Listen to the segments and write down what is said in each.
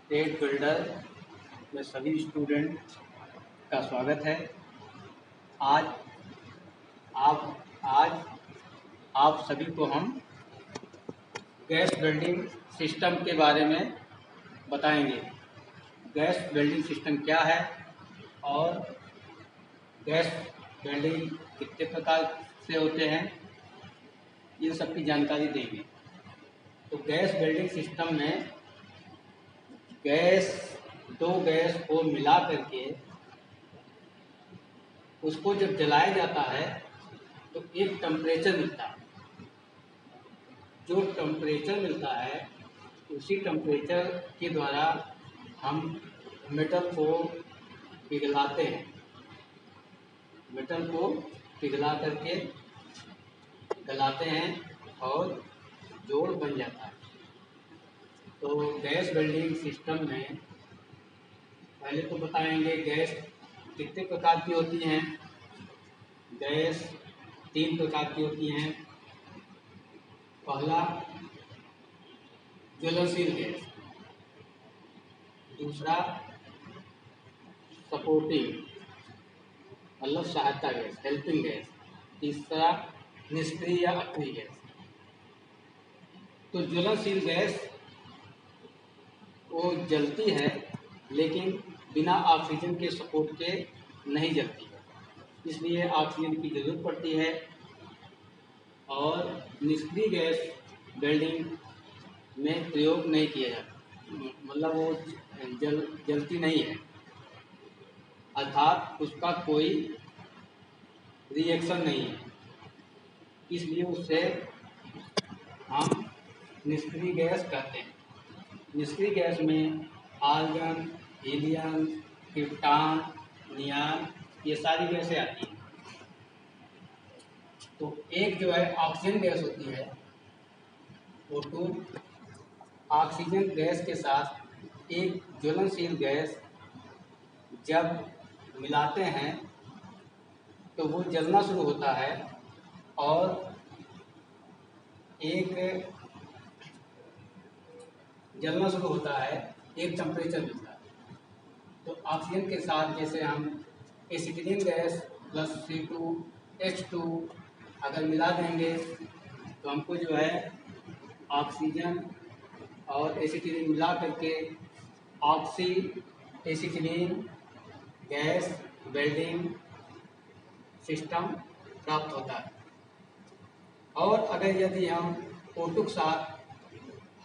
Trade builder में सभी student का स्वागत है। आज आज आप सभी को हम गैस वेल्डिंग सिस्टम के बारे में बताएंगे। गैस वेल्डिंग सिस्टम क्या है और गैस वेल्डिंग कितने प्रकार से होते हैं, इन सब की जानकारी देंगे। तो गैस वेल्डिंग सिस्टम में दो गैस को मिला करके उसको जब जलाया जाता है तो एक टेम्परेचर मिलता है। जो टेम्परेचर मिलता है उसी टेम्परेचर के द्वारा हम मेटल को पिघलाते हैं। मेटल को पिघला करके गलाते हैं और जोड़ बन जाता है। तो गैस वेल्डिंग सिस्टम में पहले तो बताएंगे गैस कितने प्रकार की होती हैं। गैस 3 प्रकार की होती हैं। पहला ज्वलनशील गैस, दूसरा सपोर्टिंग मतलब सहायता गैस, हेल्पिंग गैस, तीसरा निष्क्रिय या अक्रिय गैस। तो ज्वलनशील गैस वो जलती है लेकिन बिना ऑक्सीजन के सपोर्ट के नहीं जलती है, इसलिए ऑक्सीजन की ज़रूरत पड़ती है। और निष्क्रिय गैस वेल्डिंग में प्रयोग नहीं किया जाता, मतलब वो जलती नहीं है, अर्थात उसका कोई रिएक्शन नहीं है, इसलिए उसे हम निष्क्रिय गैस कहते हैं। निष्क्रिय गैस में आर्गन, हीलियम, क्रिप्टॉन, नियॉन ये सारी गैसें आती हैं। तो एक जो है ऑक्सीजन गैस होती है, O2 ऑक्सीजन गैस के साथ एक ज्वलनशील गैस जब मिलाते हैं तो वो जलना शुरू होता है और एक टेम्परेचर मिलता है। तो ऑक्सीजन के साथ जैसे हम एसिटिलीन गैस प्लस C2H2 अगर मिला देंगे तो हमको जो है ऑक्सीजन और एसिटिलीन मिला करके oxy acetylene gas welding system प्राप्त होता है। और अगर यदि हम O2 के साथ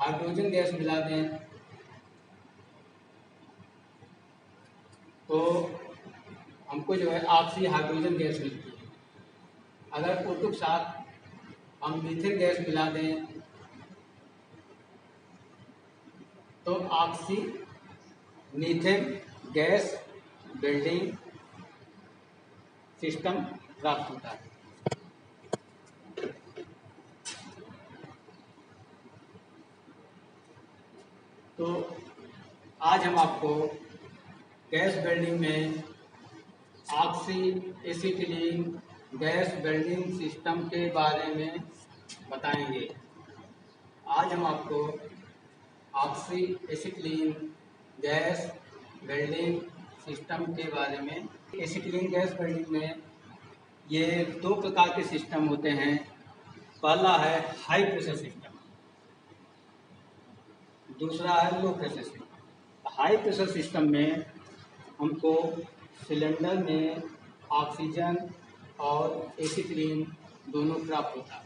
हाइड्रोजन गैस मिला दें तो हमको जो है ऑक्सी हाइड्रोजन गैस मिलती है। अगर O2 के साथ हम मीथेन गैस मिला दें तो oxy methane gas welding system प्राप्त होता है। तो आज हम आपको गैस वेल्डिंग में oxy acetylene gas welding system के बारे में बताएंगे। आज हम आपको oxy acetylene gas welding system के बारे में। एसिटिलीन गैस वेल्डिंग में ये 2 प्रकार के सिस्टम होते हैं। पहला है हाई प्रेशर सिस्टम, दूसरा है लो pressure system. High pressure system में हमको सिलेंडर में ऑक्सीजन और एसिटिलीन दोनों प्राप्त होता है।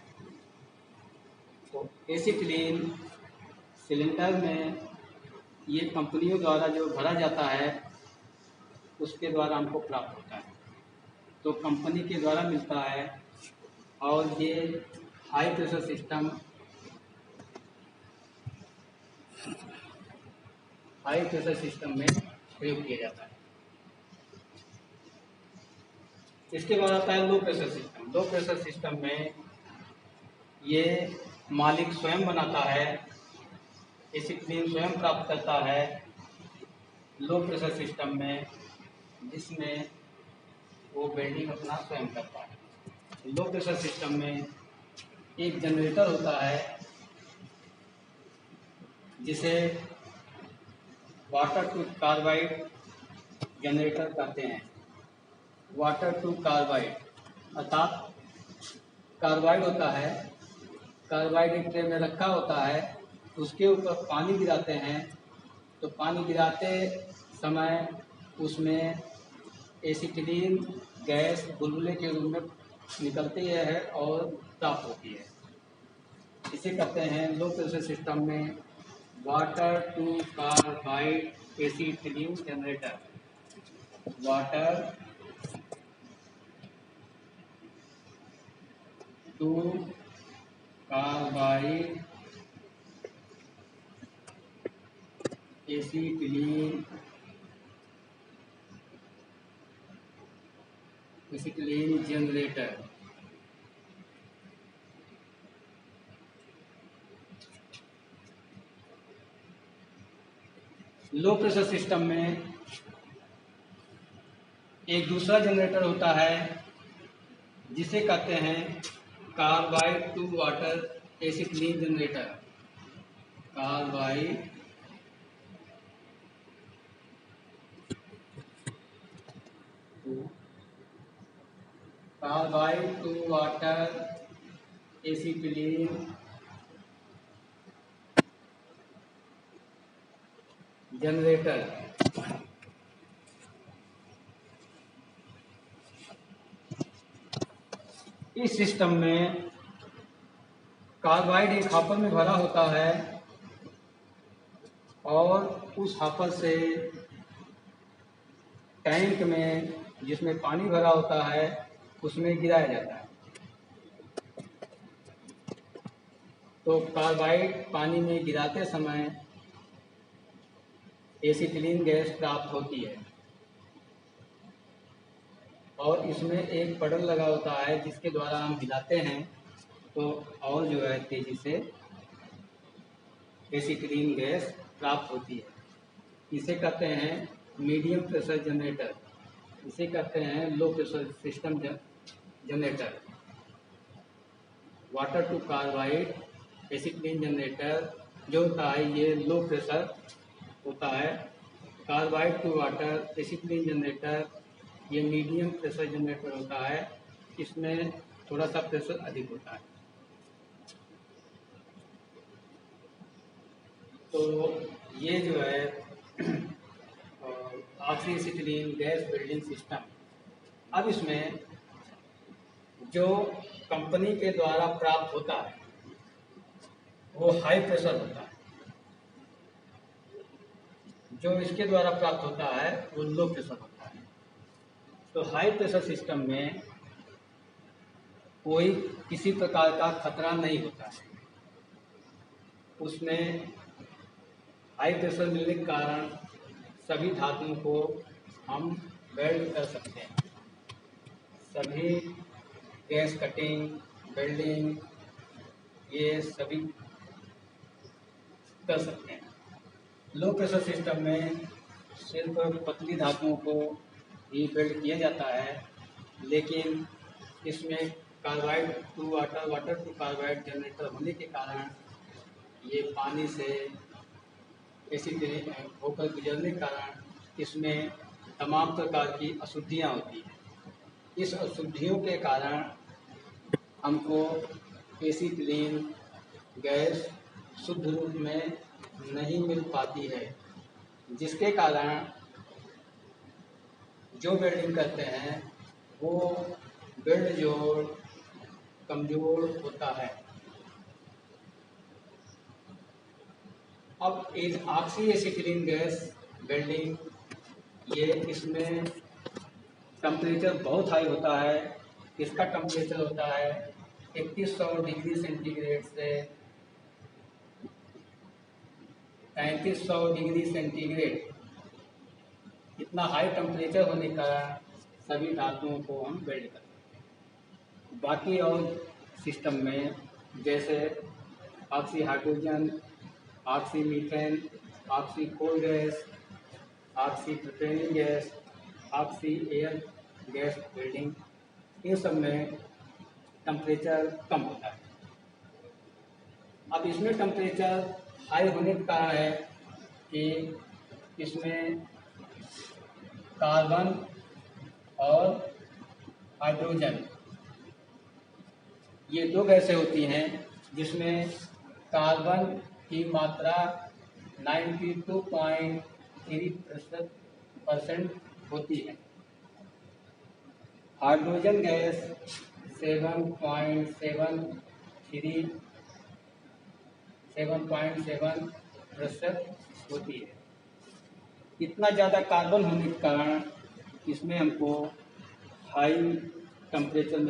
तो एसिटिलीन सिलेंडर में ये कंपनियों द्वारा जो भरा जाता है उसके द्वारा हमको प्राप्त होता है, तो कंपनी के द्वारा मिलता है। और ये हाई प्रेशर सिस्टम में प्रयोग किया जाता है। इसके बाद आता है लो प्रेशर सिस्टम। लो प्रेशर सिस्टम में ये मालिक स्वयं बनाता है, एसिटिलीन स्वयं प्राप्त करता है। लो प्रेशर सिस्टम में जिसमें वो वेल्डिंग अपना स्वयं करता है। लो प्रेशर सिस्टम में एक जनरेटर होता है जिसे वाटर टू कार्बाइड जनरेटर कहते हैं। वाटर टू कार्बाइड अर्थात कार्बाइड होता है, कार्बाइड एक ट्रे में रखा होता है, उसके ऊपर पानी गिराते हैं, तो पानी गिराते समय उसमें एसिटिलीन गैस बुलबुले के रूप में निकलती है और प्राप्त होती है। इसे कहते हैं लो प्रेशर सिस्टम में water to carbide acetylene generator. Water to carbide acetylene generator. Low pressure system में एक दूसरा जनरेटर होता है जिसे कहते हैं carbide to water acetylene generator. Carbide to water acetylene generator. इस सिस्टम में कार्बाइड एक हॉपर में भरा होता है और उस हॉपर से टैंक में जिसमें पानी भरा होता है उसमें गिराया जाता है। तो कार्बाइड पानी में गिराते समय एसिटिलीन गैस प्राप्त होती है और इसमें एक पडल लगा होता है जिसके द्वारा हम हिलाते हैं तो और जो है तेजी से एसिटिलीन गैस प्राप्त होती है। इसे कहते हैं मीडियम प्रेशर जनरेटर। इसे कहते हैं low pressure system generator. Water to carbide acetylene generator जो होता है ये लो प्रेशर होता है। Carbide to water acetylene generator ये मीडियम प्रेशर जनरेटर होता है, इसमें थोड़ा सा प्रेशर अधिक होता है। तो ये जो है ऑक्सीएसिटिलीन गैस बिल्डिंग सिस्टम। अब इसमें जो कंपनी के द्वारा प्राप्त होता है वो हाई प्रेशर होता है, जो इसके द्वारा प्राप्त होता है वो लो प्रेशर होता है। तो हाई प्रेशर सिस्टम में कोई किसी प्रकार का खतरा नहीं होता है। उसमें हाई प्रेशर मिलने के कारण सभी धातुओं को हम वेल्ड कर सकते हैं। सभी गैस कटिंग, वेल्डिंग ये सभी कर सकते हैं। लो प्रेशर सिस्टम में सिर्फ पतली धातुओं को ही वेल्ड किया जाता है, लेकिन इसमें carbide to water, water to carbide generator होने के कारण ये पानी से एसिड होकर गुजरने के कारण इसमें तमाम प्रकार की अशुद्धियाँ होती हैं। इस अशुद्धियों के कारण हमको एसिटिलीन गैस शुद्ध रूप में नहीं मिल पाती है, जिसके कारण जो वेल्डिंग करते हैं वो वेल्ड जोड़ कमज़ोर होता है। अब इस ऑक्सीएसिटिलीन गैस वेल्डिंग ये इसमें टेम्परेचर बहुत हाई होता है। इसका टेम्परेचर होता है 3100 डिग्री सेंटीग्रेड से 3500 डिग्री सेंटीग्रेड। इतना हाई टेम्परेचर होने का सभी धातुओं को हम वेल्ड करते हैं। बाकी और सिस्टम में जैसे oxy hydrogen, oxy methane, oxy coal gas, oxy propenic gas, oxy air gas welding, इन सब में टेम्परेचर कम होता है। अब इसमें टेम्परेचर हाई होने का कारण है कि इसमें कार्बन और हाइड्रोजन, ये दो गैसें होती हैं जिसमें कार्बन की मात्रा 92.3% होती है। हाइड्रोजन गैस 7.7% होती है। इतना ज़्यादा कार्बन होने के कारण इसमें हमको हाई टेम्परेचर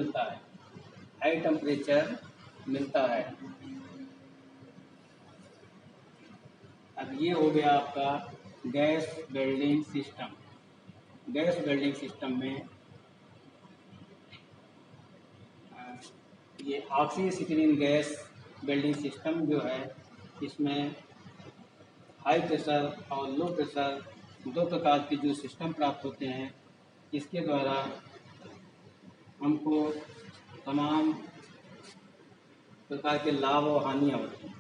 मिलता है। अब ये हो गया आपका gas welding system. Gas welding system में ये ऑक्सीसिक्लीन गैस वेल्डिंग सिस्टम जो है, इसमें हाई प्रेशर और लो प्रेशर दो प्रकार के जो सिस्टम प्राप्त होते हैं, इसके द्वारा हमको तमाम प्रकार के लाभ और हानियाँ होती हैं।